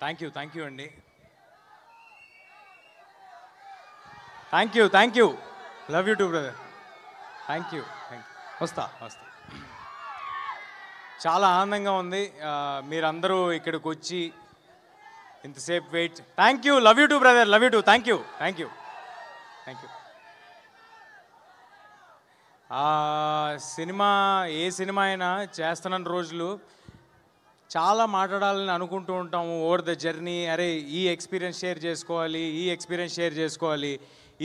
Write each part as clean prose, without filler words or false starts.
Thank you అండి. Thank you. Love you too brother. Thank you. వస్తా. చాలా ఆనందంగా ఉంది మీరందరూ ఇక్కడికి వచ్చి ఇంతసేపు wait. Thank you. Love you too brother. Love you too. Thank you. Cinema ఏ సినిమా అయినా చేస్తున్న రోజులు చాలా మాట్లాడాలని అనుకుంటూ ఉంటాము. ఓవర్ ద జర్నీ, అరే ఈ ఎక్స్పీరియన్స్ షేర్ చేసుకోవాలి,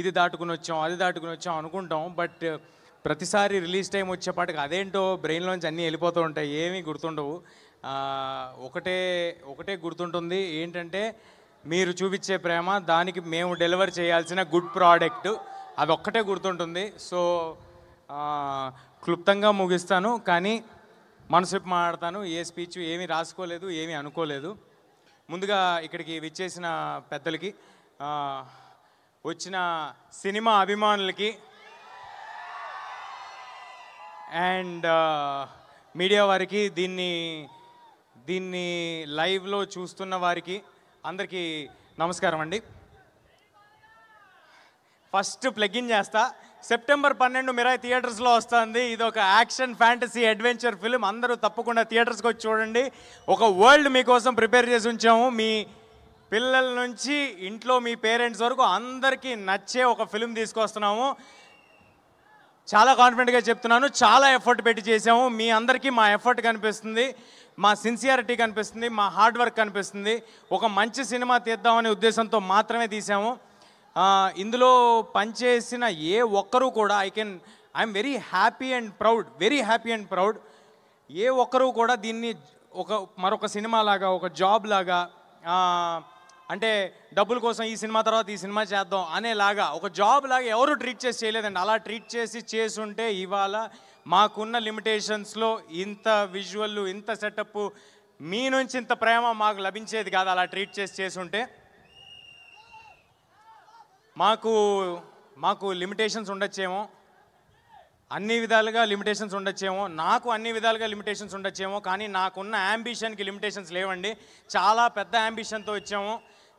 ఇది దాటుకుని వచ్చాం అనుకుంటాం. బట్ ప్రతిసారి రిలీజ్ టైం వచ్చేపాటికి అదేంటో బ్రెయిన్లోంచి అన్నీ వెళ్ళిపోతూ ఉంటాయి, ఏమీ గుర్తుండవు. ఒకటే గుర్తుంటుంది, ఏంటంటే మీరు చూపించే ప్రేమ, దానికి మేము డెలివర్ చేయాల్సిన గుడ్ ప్రోడక్ట్, అది ఒక్కటే గుర్తుంటుంది. సో క్లుప్తంగా ముగిస్తాను, కానీ మనసు మాట్లాడతాను. ఏ స్పీచ్ ఏమీ రాసుకోలేదు, ఏమీ అనుకోలేదు. ముందుగా ఇక్కడికి విచ్చేసిన పెద్దలకి, వచ్చిన సినిమా అభిమానులకి అండ్ మీడియా వారికి, దీన్ని లైవ్లో చూస్తున్న వారికి అందరికీ నమస్కారం అండి. ఫస్ట్ ప్లగిన్ చేస్తా. సెప్టెంబర్ 12 మిరాయి థియేటర్స్లో వస్తుంది. ఇది ఒక యాక్షన్ ఫ్యాంటసీ అడ్వెంచర్ ఫిలిం. అందరూ తప్పకుండా థియేటర్స్కి వచ్చి చూడండి. ఒక వరల్డ్ మీకోసం ప్రిపేర్ చేసి ఉంచాము. మీ పిల్లల నుంచి ఇంట్లో మీ పేరెంట్స్ వరకు అందరికీ నచ్చే ఒక ఫిలిం తీసుకొస్తున్నాము. చాలా కాన్ఫిడెంట్గా చెప్తున్నాను. చాలా ఎఫర్ట్ పెట్టి చేసాము. మీ అందరికీ మా ఎఫర్ట్ కనిపిస్తుంది, మా సిన్సియారిటీ కనిపిస్తుంది, మా హార్డ్ వర్క్ కనిపిస్తుంది. ఒక మంచి సినిమా తీద్దామనే ఉద్దేశంతో మాత్రమే తీసాము. ఇందులో పనిచేసిన ఏ ఒక్కరూ కూడా I'm very happy and proud. ఏ ఒక్కరూ కూడా దీన్ని మరొక సినిమా లాగా, ఒక జాబ్ లాగా, అంటే డబ్బుల కోసం ఈ సినిమా తర్వాత ఈ సినిమా చేద్దాం అనేలాగా, ఒక జాబ్ లాగా ఎవరు ట్రీట్ చేసి చేయలేదండి. అలా ట్రీట్ చేసుంటే ఇవాళ మాకున్న లిమిటేషన్స్లో ఇంత విజువల్, ఇంత సెటప్, మీ నుంచి ఇంత ప్రేమ మాకు లభించేది కాదు. అలా ట్రీట్ చేసుంటే మాకు లిమిటేషన్స్ ఉండొచ్చేమో, అన్ని విధాలుగా లిమిటేషన్స్ ఉండొచ్చేమో, నాకు అన్ని విధాలుగా లిమిటేషన్స్ ఉండొచ్చేమో, కానీ నాకున్న యాంబిషన్కి లిమిటేషన్స్ లేవండి. చాలా పెద్ద యాంబిషన్తో వచ్చాము.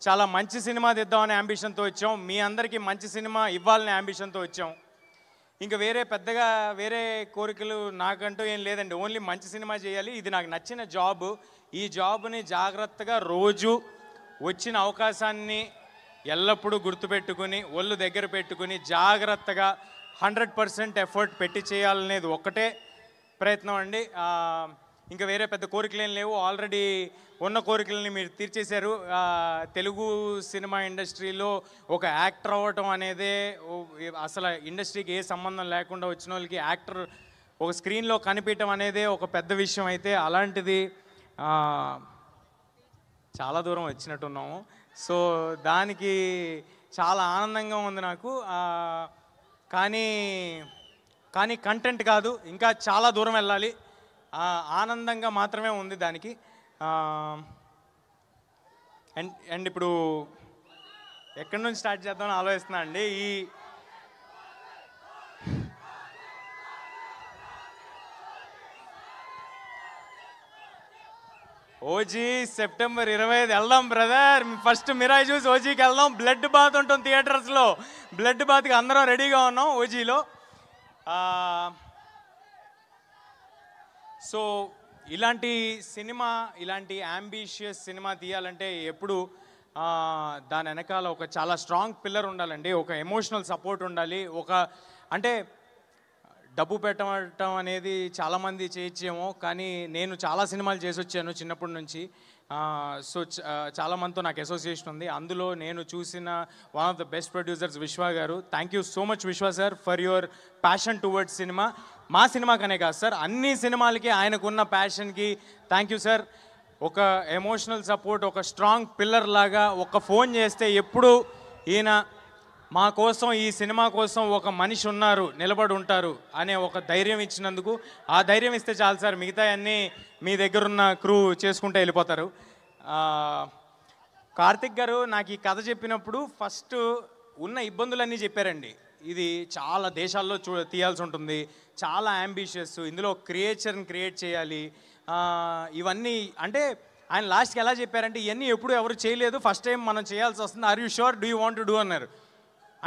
చాలా మంచి సినిమా తెద్దామనే యాంబిషన్తో వచ్చాం. మీ అందరికీ మంచి సినిమా ఇవ్వాలనే యాంబిషన్తో వచ్చాం. ఇంకా వేరే కోరికలు నాకంటూ ఏం లేదండి. ఓన్లీ మంచి సినిమా చేయాలి. ఇది నాకు నచ్చిన జాబ్. ఈ జాబ్ని జాగ్రత్తగా రోజు వచ్చిన అవకాశాన్ని ఎల్లప్పుడూ గుర్తుపెట్టుకుని, ఒళ్ళు దగ్గర పెట్టుకుని, జాగ్రత్తగా 100% ఎఫర్ట్ పెట్టి చేయాలనేది ఒక్కటే ప్రయత్నం అండి. ఇంకా వేరే పెద్ద కోరికలు ఏం లేవు. ఆల్రెడీ ఉన్న కోరికలని మీరు తీర్చేశారు. తెలుగు సినిమా ఇండస్ట్రీలో ఒక యాక్టర్ అవ్వటం అనేదే, అసలు ఇండస్ట్రీకి ఏ సంబంధం లేకుండా వచ్చిన వాళ్ళకి యాక్టర్ ఒక స్క్రీన్లో కనిపించడం అనేదే ఒక పెద్ద విషయం. అయితే అలాంటిది చాలా దూరం వచ్చినట్టున్నాము. సో దానికి చాలా ఆనందంగా ఉంది నాకు. కానీ కంటెంట్ కాదు, ఇంకా చాలా దూరం వెళ్ళాలి. ఆనందంగా మాత్రమే ఉంది దానికి. అండ్ ఇప్పుడు ఎక్కడి నుంచి స్టార్ట్ చేద్దామని ఆలోచిస్తున్నా అండి. ఓజీ సెప్టెంబర్ 25 వెళ్దాం బ్రదర్. ఫస్ట్ మిరాయి చూసి ఓజీకి వెళ్దాం. బ్లడ్ బాత్ ఉంటుంది థియేటర్స్లో. బ్లడ్ బాత్కి అందరం రెడీగా ఉన్నాం ఓజీలో. సో ఇలాంటి యాంబిషియస్ సినిమా తీయాలంటే ఎప్పుడు దాని వెనకాల ఒక చాలా స్ట్రాంగ్ పిల్లర్ ఉండాలండి. ఒక ఎమోషనల్ సపోర్ట్ ఉండాలి. అంటే డబ్బు పెట్టడం అనేది చాలామంది చేయొచ్చేమో, కానీ నేను చాలా సినిమాలు చేసి వచ్చాను చిన్నప్పటి నుంచి. సో చాలామందితో నాకు అసోసియేషన్ ఉంది. అందులో నేను చూసిన one of the best producers విశ్వ గారు. థ్యాంక్ యూ సో మచ్ విశ్వ sir for your passion towards cinema. మా సినిమాకనే కాదు సార్, అన్ని సినిమాలకి ఆయనకున్న ప్యాషన్కి థ్యాంక్ యూ సార్. ఒక ఎమోషనల్ సపోర్ట్, ఒక స్ట్రాంగ్ పిల్లర్ లాగా, ఒక ఫోన్ చేస్తే ఎప్పుడు ఈయన మా కోసం, ఈ సినిమా కోసం ఒక మనిషి ఉన్నారు, నిలబడి ఉంటారు అనే ఒక ధైర్యం ఇచ్చినందుకు, ఆ ధైర్యం ఇస్తే చాలు సార్. మిగతా అన్నీ మీ దగ్గరున్న క్రూ చేసుకుంటూ వెళ్ళిపోతారు. కార్తిక్ గారు నాకు ఈ కథ చెప్పినప్పుడు ఫస్ట్ ఉన్న ఇబ్బందులన్నీ చెప్పారండి. ఇది చాలా దేశాల్లో తీయాల్సి ఉంటుంది, చాలా అంబిషియస్, ఇందులో క్రియేచర్ని క్రియేట్ చేయాలి, ఇవన్నీ అంటే ఆయన లాస్ట్కి ఎలా చెప్పారంటే ఇవన్నీ ఎప్పుడు ఎవరు చేయలేదు, ఫస్ట్ టైం మనం చేయాల్సి వస్తుంది, are you sure, do you want to do అన్నారు.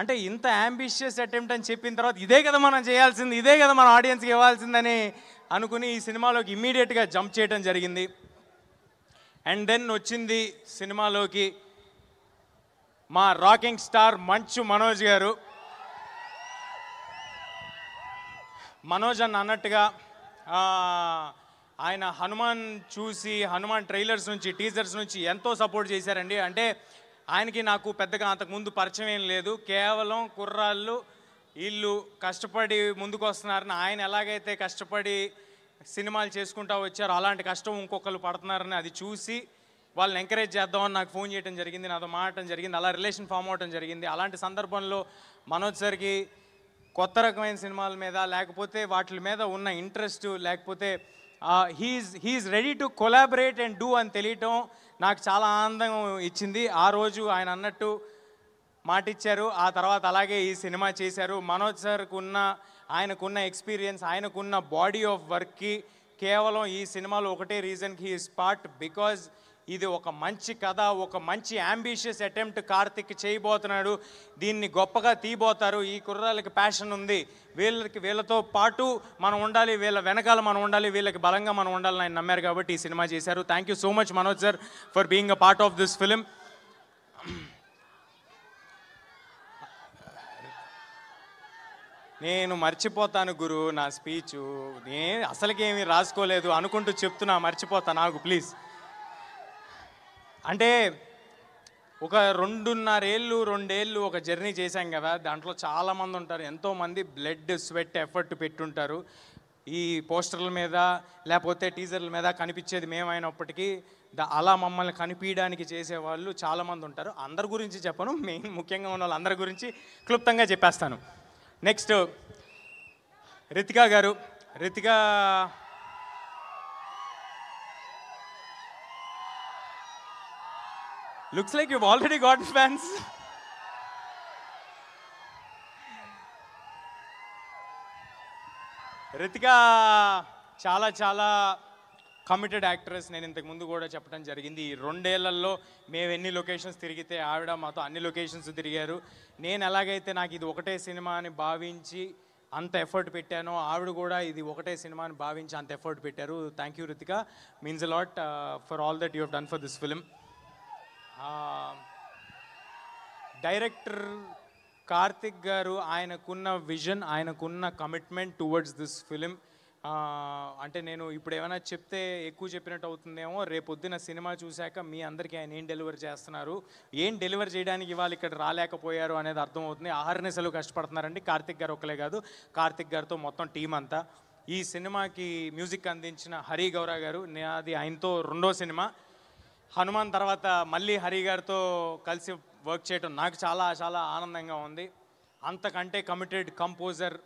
అంటే ఇంత అంబిషియస్ అటెంప్ట్ అని చెప్పిన తర్వాత ఇదే కదా మనం చేయాల్సింది, ఇదే కదా మన ఆడియన్స్కి ఇవ్వాల్సిందని అనుకుని ఈ సినిమాలోకి ఇమ్మీడియట్గా జంప్ చేయడం జరిగింది. అండ్ దెన్ వచ్చింది సినిమాలోకి మా రాకింగ్ స్టార్ మంచు మనోజ్ గారు. మనోజ్ అన్న అన్నట్టుగా ఆయన హనుమాన్ చూసి, హనుమాన్ ట్రైలర్స్ నుంచి, టీజర్స్ నుంచి ఎంతో సపోర్ట్ చేశారండి. అంటే ఆయనకి నాకు పెద్దగా అంతకుముందు పరిచయం ఏం లేదు, కేవలం కుర్రాళ్ళు వీళ్ళు కష్టపడి ముందుకు వస్తున్నారని, ఆయన ఎలాగైతే కష్టపడి సినిమాలు చేసుకుంటూ వచ్చారో అలాంటి కష్టం ఇంకొకరు పడుతున్నారని అది చూసి వాళ్ళని ఎంకరేజ్ చేద్దామని నాకు ఫోన్ చేయడం జరిగింది, నాతో మాట్లాడటం జరిగింది, అలా రిలేషన్ ఫామ్ అవడం జరిగింది. అలాంటి సందర్భంలో మనోజ్ సార్కి కొత్త రకమైన సినిమాల మీద, లేకపోతే వాటి మీద ఉన్న ఇంట్రెస్ట్, లేకపోతే he's ready to collaborate and do అని తెలియటం నాకు చాలా ఆనందం ఇచ్చింది. ఆ రోజు ఆయన అన్నట్టు మాట ఇచ్చారు, ఆ తర్వాత అలాగే ఈ సినిమా చేశారు. మనోజ్ సార్కు ఆయనకున్న ఎక్స్పీరియన్స్, ఆయనకున్న బాడీ ఆఫ్ వర్క్కి కేవలం ఈ సినిమాలో ఒకటే రీజన్కి హీ ఈస్ పార్ట్, బికాజ్ ఇది ఒక మంచి కథ, ఒక మంచి అంబిషియస్ అటెంప్ట్ కార్తిక్ చేయబోతున్నాడు, దీన్ని గొప్పగా తీయబోతారు, ఈ కుర్రాళ్ళకి ప్యాషన్ ఉంది, వీళ్ళతో పాటు మనం ఉండాలి, వీళ్ళ వెనకాల మనం ఉండాలి, వీళ్ళకి బలంగా మనం ఉండాలని ఆయన నమ్మారు కాబట్టి ఈ సినిమా చేశారు. Thank you so much Manoj sir for being a part of this film. నేను మర్చిపోతాను గురు నా స్పీచు, నేను అసలుకేమీ రాసుకోలేదు అనుకుంటూ చెప్తున్నా, మర్చిపోతాను నాకు ప్లీజ్. అంటే ఒక 2.5 ఒక జర్నీ చేశాం కదా, దాంట్లో చాలామంది ఉంటారు, ఎంతోమంది బ్లడ్ స్వెట్ ఎఫర్ట్ పెట్టుంటారు. ఈ పోస్టర్ల మీద లేకపోతే టీజర్ల మీద కనిపించేది మేమైనప్పటికీ అలా మమ్మల్ని కనిపించడానికి చేసేవాళ్ళు చాలామంది ఉంటారు. అందరి గురించి చెప్పను, ముఖ్యంగా ఉన్న వాళ్ళందరి గురించి క్లుప్తంగా చెప్పేస్తాను. నెక్స్ట్ రితికా గారు. Ritika looks like you've already got fans. Ritika చాలా చాలా కమిటెడ్ యాక్ట్రెస్. నేను ఇంతకు ముందు కూడా చెప్పడం జరిగింది, ఈ 2 ఏళ్లలో మేము ఎన్ని లొకేషన్స్ తిరిగితే ఆవిడ మాతో అన్ని లొకేషన్స్ తిరిగారు. నేను ఎలాగైతే నాకు ఇది ఒకటే సినిమా అని భావించి అంత ఎఫర్ట్ పెట్టానో, ఆవిడ కూడా ఇది ఒకటే సినిమా అని భావించి అంత ఎఫర్ట్ పెట్టారు. Thank you Ritika, means a lot for all that you have done for this film. Director Karthik గారు ఆయనకున్న విజన్, ఆయనకున్న కమిట్మెంట్ టువర్డ్స్ దిస్ ఫిలిం, అంటే నేను ఇప్పుడు ఏమైనా చెప్తే ఎక్కువ చెప్పినట్టు అవుతుందేమో, రేపొద్దున సినిమా చూశాక మీ అందరికీ ఆయన ఏం డెలివర్ చేస్తున్నారు, ఏం డెలివర్ చేయడానికి ఇవాళ ఇక్కడ రాలేకపోయారు అనేది అర్థమవుతుంది. ఆహర్నిశలు కష్టపడుతున్నారండి. కార్తిక్ గారు ఒక్కలే కాదు, కార్తిక్ గారితో మొత్తం టీం అంతా. ఈ సినిమాకి మ్యూజిక్ అందించిన హరి గౌరా గారు, అది ఆయనతో 2వ సినిమా. హనుమాన్ తర్వాత మళ్ళీ హరి గారితో కలిసి వర్క్ చేయడం నాకు చాలా చాలా ఆనందంగా ఉంది. అంతకంటే కమిటెడ్ కంపోజర్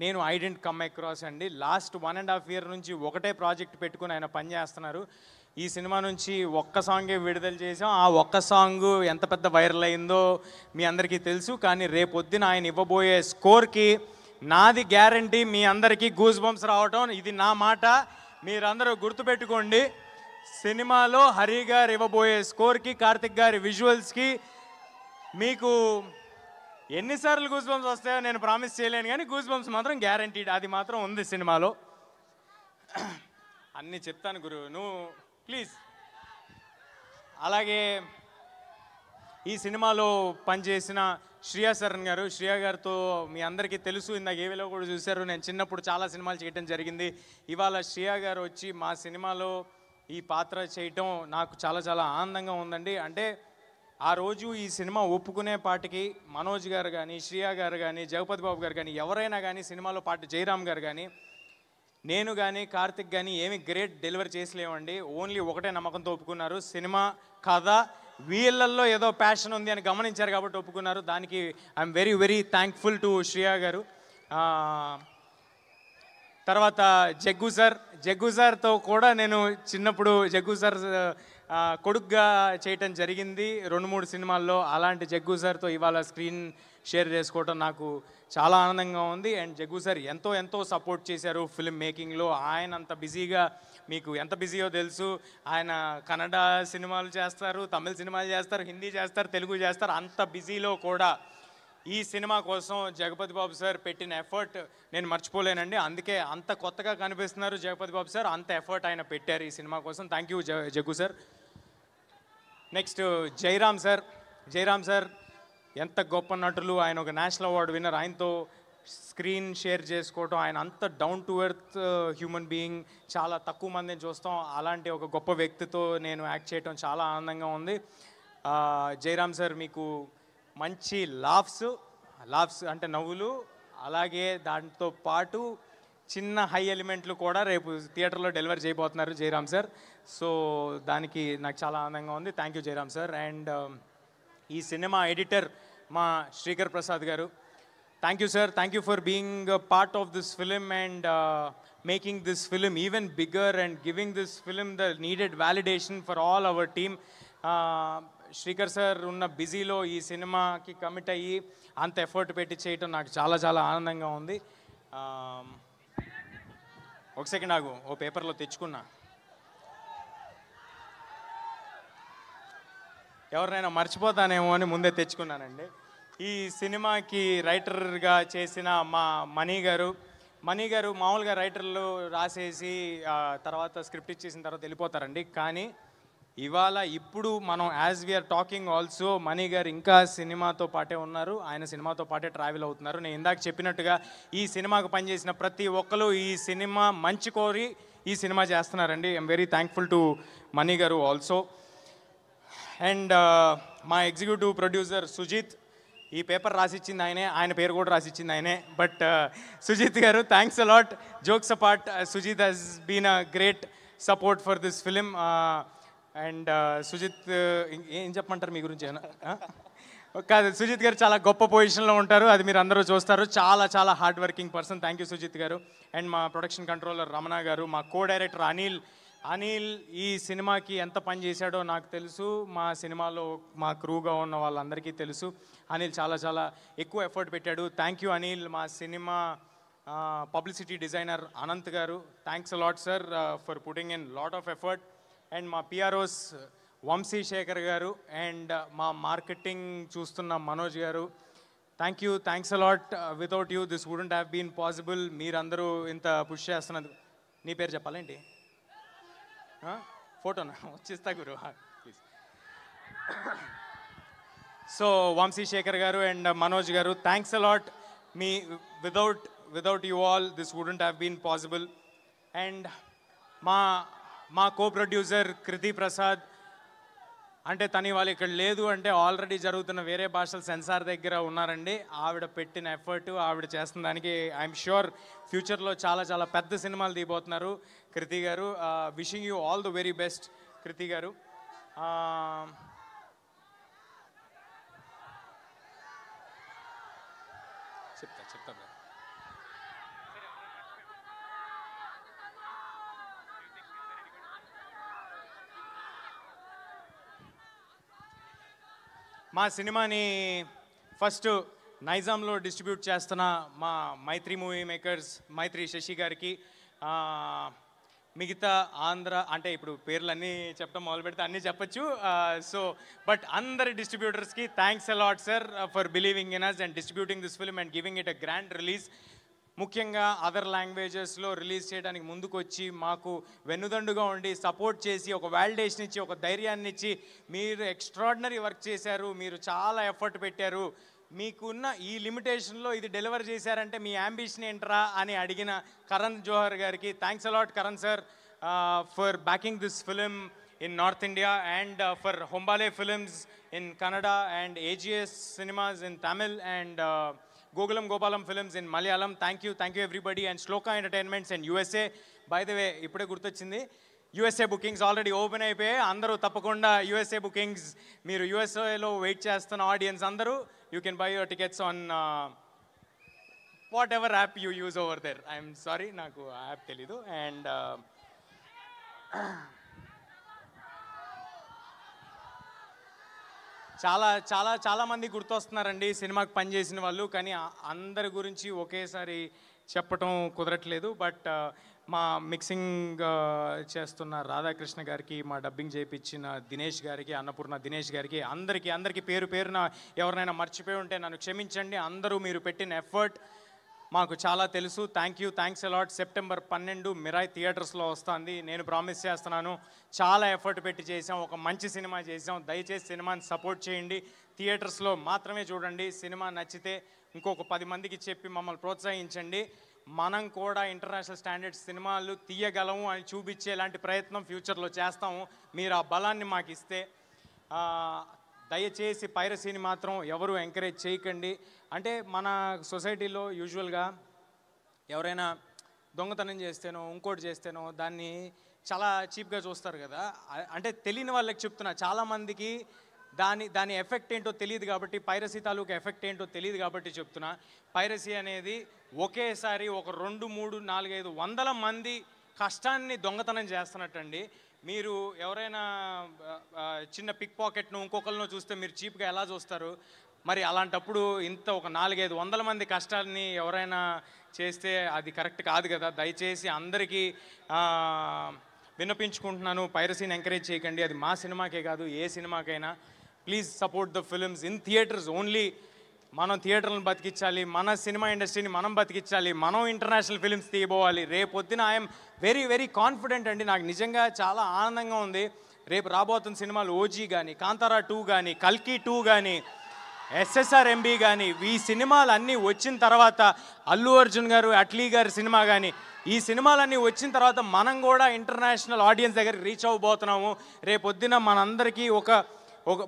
నేను ఐ డెంట్ కమ్ అక్రాస్ అండి. లాస్ట్ 1.5 year నుంచి ఒకటే ప్రాజెక్ట్ పెట్టుకుని ఆయన పనిచేస్తున్నారు. ఈ సినిమా నుంచి ఒక్క సాంగే విడుదల చేసాం. ఆ ఒక్క సాంగ్ ఎంత పెద్ద వైరల్ అయిందో మీ అందరికీ తెలుసు. కానీ రేపొద్దున ఆయన ఇవ్వబోయే స్కోర్కి నాది గ్యారంటీ మీ అందరికీ గూస్ బంప్స్ రావటం, ఇది నా మాట, మీరందరూ గుర్తుపెట్టుకోండి. సినిమాలో హరి గారు ఇవ్వబోయే స్కోర్కి, కార్తిక్ గారి విజువల్స్కి మీకు ఎన్నిసార్లు గూస్ బంప్స్ వస్తాయో నేను ప్రామిస్ చేయలేను, కానీ గూస్ బంప్స్ మాత్రం గ్యారంటీడ్, అది మాత్రం ఉంది సినిమాలో. అన్నీ చెప్తాను గురు, నువ్వు ప్లీజ్. అలాగే ఈ సినిమాలో పనిచేసిన శ్రియా శరణ్ గారు, శ్రియా గారితో మీ అందరికీ తెలుసు, ఇందాక ఏవిలో కూడా చూశారు, నేను చిన్నప్పుడు చాలా సినిమాలు చేయడం జరిగింది. ఇవాళ శ్రియా గారు వచ్చి మా సినిమాలో ఈ పాత్ర చేయటం నాకు చాలా చాలా ఆనందంగా ఉందండి. అంటే ఆ రోజు ఈ సినిమా ఒప్పుకునే పాటికి మనోజ్ గారు కానీ, శ్రియా గారు కానీ, జగపతి బాబు గారు కానీ, ఎవరైనా కానీ, సినిమాలో పాటు జయరామ్ గారు కానీ, నేను కానీ, కార్తిక్ కానీ ఏమి గ్రేట్ డెలివరీ చేసలేమండి. ఓన్లీ ఒకటే నమ్మకంతో ఒప్పుకున్నారు, సినిమా కథ వీళ్ళల్లో ఏదో ప్యాషన్ ఉంది అని గమనించారు కాబట్టి ఒప్పుకున్నారు. దానికి I'm very very thankful to Shriya గారు. తర్వాత జగ్గు సార్తో కూడా నేను చిన్నప్పుడు జగ్గు సార్ కొడుగ్గా చేయటం జరిగింది 2-3 సినిమాల్లో. అలాంటి జగ్గు సార్తో ఇవాళ స్క్రీన్ షేర్ చేసుకోవటం నాకు చాలా ఆనందంగా ఉంది. అండ్ జగ్గు సార్ ఎంతో ఎంతో సపోర్ట్ చేశారు ఫిల్మ్ మేకింగ్లో. ఆయన అంత బిజీగా, మీకు ఎంత బిజీయో తెలుసు, ఆయన కన్నడ సినిమాలు చేస్తారు, తమిళ సినిమాలు చేస్తారు, హిందీ చేస్తారు, తెలుగు చేస్తారు. అంత బిజీలో కూడా ఈ సినిమా కోసం జగపతి బాబు సార్ పెట్టిన ఎఫర్ట్ నేను మర్చిపోలేనండి. అందుకే అంత కొత్తగా కనిపిస్తున్నారు జగపతి బాబు సార్, అంత ఎఫర్ట్ ఆయన పెట్టారు ఈ సినిమా కోసం. Thank you Jaggu sir. Next Jayaram sir. Jayaram sir ఎంత గొప్ప నటులు, ఆయన ఒక నేషనల్ అవార్డు విన్నర్. ఆయనతో స్క్రీన్ షేర్ చేసుకోవటం, ఆయన అంత down to earth human being, చాలా తక్కువ మందిని చూస్తాం. అలాంటి ఒక గొప్ప వ్యక్తితో నేను యాక్ట్ చేయటం చాలా ఆనందంగా ఉంది. జయరామ్ సార్ మీకు మంచి లాఫ్స్ అంటే నవ్వులు, అలాగే దాంతో పాటు చిన్న హై ఎలిమెంట్లు కూడా రేపు థియేటర్లో డెలివర్ చేయబోతున్నారు జయరామ్ సార్. సో దానికి నాకు చాలా ఆనందంగా ఉంది. Thank you Jayaram sir. And ఈ సినిమా ఎడిటర్ మా శ్రీకర్ ప్రసాద్ గారు, thank you sir. Thank you for being part of this film and making this film even bigger and giving this film the needed validation for all our team. Srikar sir ఉన్న బిజీలో ఈ సినిమాకి commit అయ్యి అంత effort పెట్టి చేయటం నాకు చాలా చాలా ఆనందంగా ఉంది. ఒక సెకండ్ ఆగు, ఓ పేపర్లో తెచ్చుకున్నా. ఎవరినైనా మర్చిపోతానేమో అని ముందే తెచ్చుకున్నానండి. ఈ సినిమాకి రైటర్గా చేసిన మా మనీ గారు మామూలుగా రైటర్లు రాసేసి తర్వాత స్క్రిప్ట్ ఇచ్చేసిన తర్వాత వెళ్ళిపోతారండి. కానీ ఇవాళ ఇప్పుడు మనం as we are talking also Mani గారు ఇంకా సినిమాతో పాటే ఉన్నారు. ఆయన సినిమాతో పాటే ట్రావెల్ అవుతున్నారు. నేను ఇందాక చెప్పినట్టుగా ఈ సినిమాకు పనిచేసిన ప్రతి ఒక్కరు ఈ సినిమా మంచి కోరి ఈ సినిమా చేస్తున్నారండి. I'm very thankful to money గారు ఆల్సో. అండ్ మా ఎగ్జిక్యూటివ్ ప్రొడ్యూసర్ సుజిత్, ఈ పేపర్ రాసిచ్చింది ఆయనే, ఆయన పేరు కూడా రాసిచ్చింది ఆయనే. బట్ సుజిత్ గారు, thanks a lot. Jokes apart, Sujith has been a great support for this film. And Sujith ఏం చెప్పమంటారు మీ గురించి? కాదు, సుజిత్ గారు చాలా గొప్ప పొజిషన్లో ఉంటారు, అది మీరు అందరూ చూస్తారు. చాలా చాలా hard working person. Thank you Sujith గారు. అండ్ మా ప్రొడక్షన్ కంట్రోలర్ రమణ గారు, మా కో డైరెక్టర్ అనిల్ ఈ సినిమాకి ఎంత పని చేశాడో నాకు తెలుసు, మా సినిమాలో మా క్రూగా ఉన్న వాళ్ళందరికీ తెలుసు. అనిల్ చాలా చాలా ఎక్కువ ఎఫర్ట్ పెట్టాడు. Thank you Anil. మా సినిమా పబ్లిసిటీ డిజైనర్ అనంత్ గారు, thanks a lot sir for putting in lot of effort. And మా పిఆర్ఓస్ వంశీ శేఖర్ గారు అండ్ మా మార్కెటింగ్ చూస్తున్న మనోజ్ గారు, thanks a lot. Without you this wouldn't have been possible. మీరందరూ ఇంత పుష్ చేస్తున్నది. నీ పేరు చెప్పాలేంటి? ఫోటోనా వచ్చిస్తా గురు ప్లీజ్. సో వంశీ శేఖర్ గారు అండ్ మనోజ్ గారు, థ్యాంక్స్ అలాట్. మీ without you all this wouldn't have been possible. And మా కో ప్రొడ్యూసర్ కృతి ప్రసాద్, అంటే తను వాళ్ళు ఇక్కడ లేదు అంటే ఆల్రెడీ జరుగుతున్న వేరే భాషల సెన్సార్ దగ్గర ఉన్నారండి. ఆవిడ పెట్టిన ఎఫర్ట్, ఆవిడ చేస్తున్న దానికి ఐఎమ్ ష్యూర్ ఫ్యూచర్లో చాలా చాలా పెద్ద సినిమాలు తీయబోతున్నారు కృతి గారు. Wishing you all the very best Krithi గారు. చెప్తా మా సినిమాని ఫస్ట్ నైజాంలో డిస్ట్రిబ్యూట్ చేస్తున్న మా మైత్రి మూవీ మేకర్స్, మైత్రి శశి గారికి, మిగతా ఆంధ్ర అంటే ఇప్పుడు పేర్లన్నీ చెప్పడం మొదలు పెడితే అన్నీ చెప్పచ్చు. సో బట్ అందరి డిస్ట్రిబ్యూటర్స్కి thanks a lot sir for believing in us and distributing this film and giving it a grand release. ముఖ్యంగా అదర్ లాంగ్వేజెస్లో రిలీజ్ చేయడానికి ముందుకు వచ్చి మాకు వెన్నుదండుగా ఉండి సపోర్ట్ చేసి ఒక వ్యాలిడేషన్ ఇచ్చి ఒక ధైర్యాన్ని ఇచ్చి మీరు ఎక్స్ట్రాడినరీ వర్క్ చేశారు, మీరు చాలా ఎఫర్ట్ పెట్టారు, మీకున్న ఈ లిమిటేషన్లో ఇది డెలివర్ చేశారంటే మీ యాంబిషన్ ఏంట్రా అని అడిగిన కరణ్ జోహర్ గారికి thanks a lot Karan sir for backing this film in North India and for Hombale Films in Kannada and AGS Cinemas in Tamil and Gokulam Gopalam Films in Malayalam. Thank you everybody and Shloka Entertainments and USA. By the way, ipude gurtochindi USA bookings already open అయిపోయాయి. అందరూ తప్పకుండా USA bookings మీరు USA లో wait చేస్తున్న audience అందరూ you can buy your tickets on whatever app you use over there. I'm sorry నాకు app తెలీదు. And చాలా చాలా చాలా మంది గుర్తొస్తున్నారండి సినిమాకి పనిచేసిన వాళ్ళు, కానీ అందరి గురించి ఒకేసారి చెప్పటం కుదరట్లేదు. బట్ మా మిక్సింగ్ చేస్తున్న రాధాకృష్ణ గారికి, మా డబ్బింగ్ చేయించిన దినేష్ గారికి, అన్నపూర్ణ దినేష్ గారికి, అందరికీ పేరు పేరున ఎవరినైనా మర్చిపోయి ఉంటే నన్ను క్షమించండి. అందరూ మీరు పెట్టిన ఎఫర్ట్ మాకు చాలా తెలుసు. Thanks a lot. సెప్టెంబర్ 12 మిరాయ్ థియేటర్స్లో వస్తుంది. నేను ప్రామిస్ చేస్తున్నాను, చాలా ఎఫర్ట్ పెట్టి చేసాం, ఒక మంచి సినిమా చేసాం. దయచేసి సినిమాని సపోర్ట్ చేయండి, థియేటర్స్లో మాత్రమే చూడండి. సినిమా నచ్చితే ఇంకొక 10 మందికి చెప్పి మమ్మల్ని ప్రోత్సహించండి. మనం కూడా ఇంటర్నేషనల్ స్టాండర్డ్స్ సినిమాలు తీయగలము అని చూపించేలాంటి ప్రయత్నం ఫ్యూచర్లో చేస్తాము. మీరు ఆ బలాన్ని మాకు ఇస్తే. దయచేసి పైరసీని మాత్రం ఎవరు ఎంకరేజ్ చేయకండి. అంటే మన సొసైటీలో యూజువల్గా ఎవరైనా దొంగతనం చేస్తేనో ఇంకోటి చేస్తేనో దాన్ని చాలా చీప్గా చూస్తారు కదా. అంటే తెలియని వాళ్ళకి చెప్తున్నా, చాలామందికి దాని ఎఫెక్ట్ ఏంటో తెలియదు కాబట్టి, పైరసీ తాలూకు ఎఫెక్ట్ ఏంటో తెలియదు కాబట్టి చెప్తున్నా. పైరసీ అనేది ఒకేసారి ఒక 2, 3, 4, 5 వందల మంది కష్టాన్ని దొంగతనం చేస్తున్నట్టండి. మీరు ఎవరైనా చిన్న పిక్ పాకెట్ను ఇంకొకరినో చూస్తే మీరు చీప్గా ఎలా చూస్తారు? మరి అలాంటప్పుడు ఇంత ఒక 4-5 వందల మంది కష్టాన్ని ఎవరైనా చేస్తే అది కరెక్ట్ కాదు కదా. దయచేసి అందరికీ విన్నపించుకుంటున్నాను, పైరసీని ఎంకరేజ్ చేయకండి. అది మా సినిమాకే కాదు, ఏ సినిమాకైనా. Please support the films in theatres only. మనం థియేటర్లను బతికించాలి, మన సినిమా ఇండస్ట్రీని మనం బతికించాలి, మనం ఇంటర్నేషనల్ ఫిల్మ్స్ తీయబోవాలి. రేపొద్దున ఐఎమ్ వెరీ కాన్ఫిడెంట్ అండి. నాకు నిజంగా చాలా ఆనందంగా ఉంది. రేపు రాబోతున్న సినిమాలు ఓజీ కానీ, కాంతారా 2 కానీ, కల్కి 2 కానీ, SSRMB కానీ, ఈ సినిమాలు అన్నీ వచ్చిన తర్వాత, అల్లు అర్జున్ గారు, అట్లీ గారి సినిమా కానీ, ఈ సినిమాలన్నీ వచ్చిన తర్వాత మనం కూడా ఇంటర్నేషనల్ ఆడియన్స్ దగ్గరికి రీచ్ అవ్వబోతున్నాము. రేపొద్దున మనందరికీ ఒక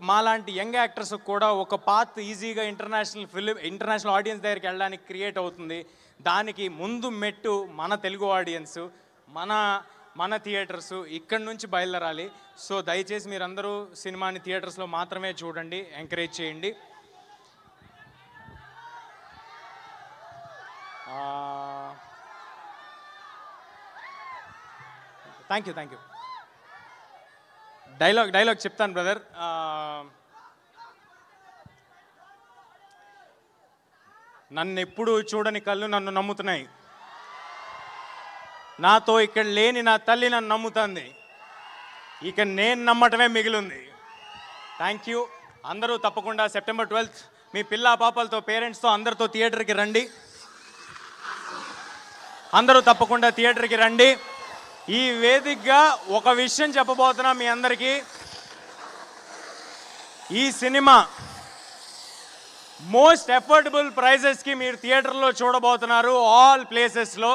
మాలాంటి యంగ్ యాక్టర్స్ కూడా ఒక పాత్ ఈజీగా ఇంటర్నేషనల్ ఆడియన్స్ దగ్గరికి వెళ్ళడానికి క్రియేట్ అవుతుంది. దానికి ముందు మెట్టు మన తెలుగు ఆడియన్స్, మన థియేటర్స్ ఇక్కడి నుంచి బయలుదేరాలి. సో దయచేసి మీరందరూ సినిమాని థియేటర్స్లో మాత్రమే చూడండి, ఎంకరేజ్ చేయండి. Thank you. డైలాగ్ చెప్తాను బ్రదర్. నన్ను ఎప్పుడు చూడని కళ్ళు నన్ను నమ్ముతున్నాయి. నాతో ఇక్కడ లేని నా తల్లి నన్ను నమ్ముతుంది. ఇక నేను నమ్మటమే మిగిలింది. Thank you. అందరూ తప్పకుండా సెప్టెంబర్ 12 మీ పిల్ల పాపలతో, పేరెంట్స్తో అందరితో థియేటర్కి రండి. అందరూ తప్పకుండా థియేటర్కి రండి. ఈ వేదికగా ఒక విషయం చెప్పబోతున్నా మీ అందరికీ. ఈ సినిమా మోస్ట్ అఫోర్డబుల్ ప్రైజెస్కి మీరు థియేటర్లో చూడబోతున్నారు. ఆల్ ప్లేసెస్లో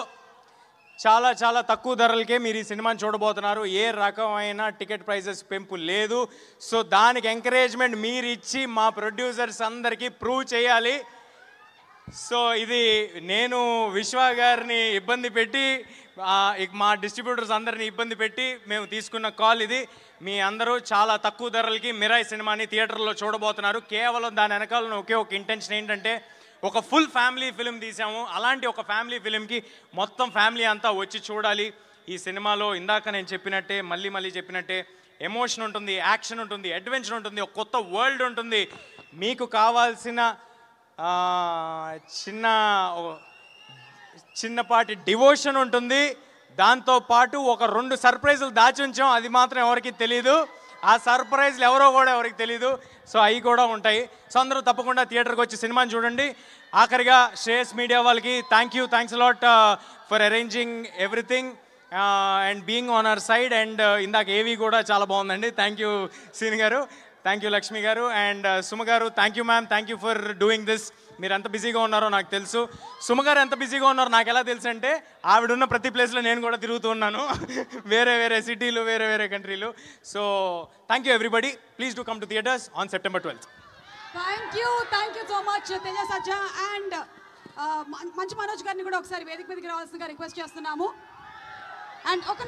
చాలా చాలా తక్కువ ధరలకే మీరు ఈ సినిమాని చూడబోతున్నారు. ఏ రకమైన టికెట్ ప్రైజెస్ పెంపు లేదు. సో దానికి ఎంకరేజ్మెంట్ మీరు ఇచ్చి మా ప్రొడ్యూసర్స్ అందరికీ ప్రూవ్ చేయాలి. సో ఇది నేను విశ్వ గారిని ఇబ్బంది పెట్టి, మా డిస్ట్రిబ్యూటర్స్ అందరినీ ఇబ్బంది పెట్టి మేము తీసుకున్న కాల్ ఇది. మీ అందరూ చాలా తక్కువ ధరలకి మిరాయ్ సినిమాని థియేటర్లో చూడబోతున్నారు. కేవలం దాని వెనకాల ఒకే ఒక ఇంటెన్షన్ ఏంటంటే, ఒక ఫుల్ ఫ్యామిలీ ఫిల్మ్ తీసాము. అలాంటి ఒక ఫ్యామిలీ ఫిల్మ్కి మొత్తం ఫ్యామిలీ అంతా వచ్చి చూడాలి. ఈ సినిమాలో ఇందాక నేను చెప్పినట్టే, మళ్ళీ చెప్పినట్టే, ఎమోషన్ ఉంటుంది, యాక్షన్ ఉంటుంది, అడ్వెంచర్ ఉంటుంది, ఒక కొత్త వరల్డ్ ఉంటుంది. మీకు కావాల్సిన చిన్నపాటి డివోషన్ ఉంటుంది. దాంతోపాటు ఒక 2 సర్ప్రైజులు దాచి ఉంచాం, అది మాత్రం ఎవరికి తెలీదు. ఆ సర్ప్రైజ్లు ఎవరో కూడా ఎవరికి తెలీదు. సో అవి కూడా ఉంటాయి. సో అందరూ తప్పకుండా థియేటర్కి వచ్చి సినిమాని చూడండి. ఆఖరిగా శ్రేయస్ మీడియా వాళ్ళకి thanks a lot for arranging everything and being on our side. And ఇందాక ఏవి కూడా చాలా బాగుందండి. థ్యాంక్ యూ సీని గారు, థ్యాంక్ యూ లక్ష్మి గారు, అండ్ సుమ గారు. Thank you ma'am, thank you for doing this. మీరు ఎంత బిజీగా ఉన్నారో నాకు తెలుసు. సుమ గారు ఎంత బిజీగా ఉన్నారో నాకు ఎలా తెలుసు అంటే, ఆవిడున్న ప్రతి ప్లేస్లో నేను కూడా తిరుగుతూ ఉన్నాను, వేరే సిటీలు, వేరే కంట్రీలు. So thank you everybody. Please do come to theatres on September 12th. Thank you so much Teja Sajja and Manchu Manoj గారిని కూడా ఒకసారి వేదిక మీదకి రావాల్సిందిగా రిక్వెస్ట్ చేస్తున్నాము. అండ్ ఒక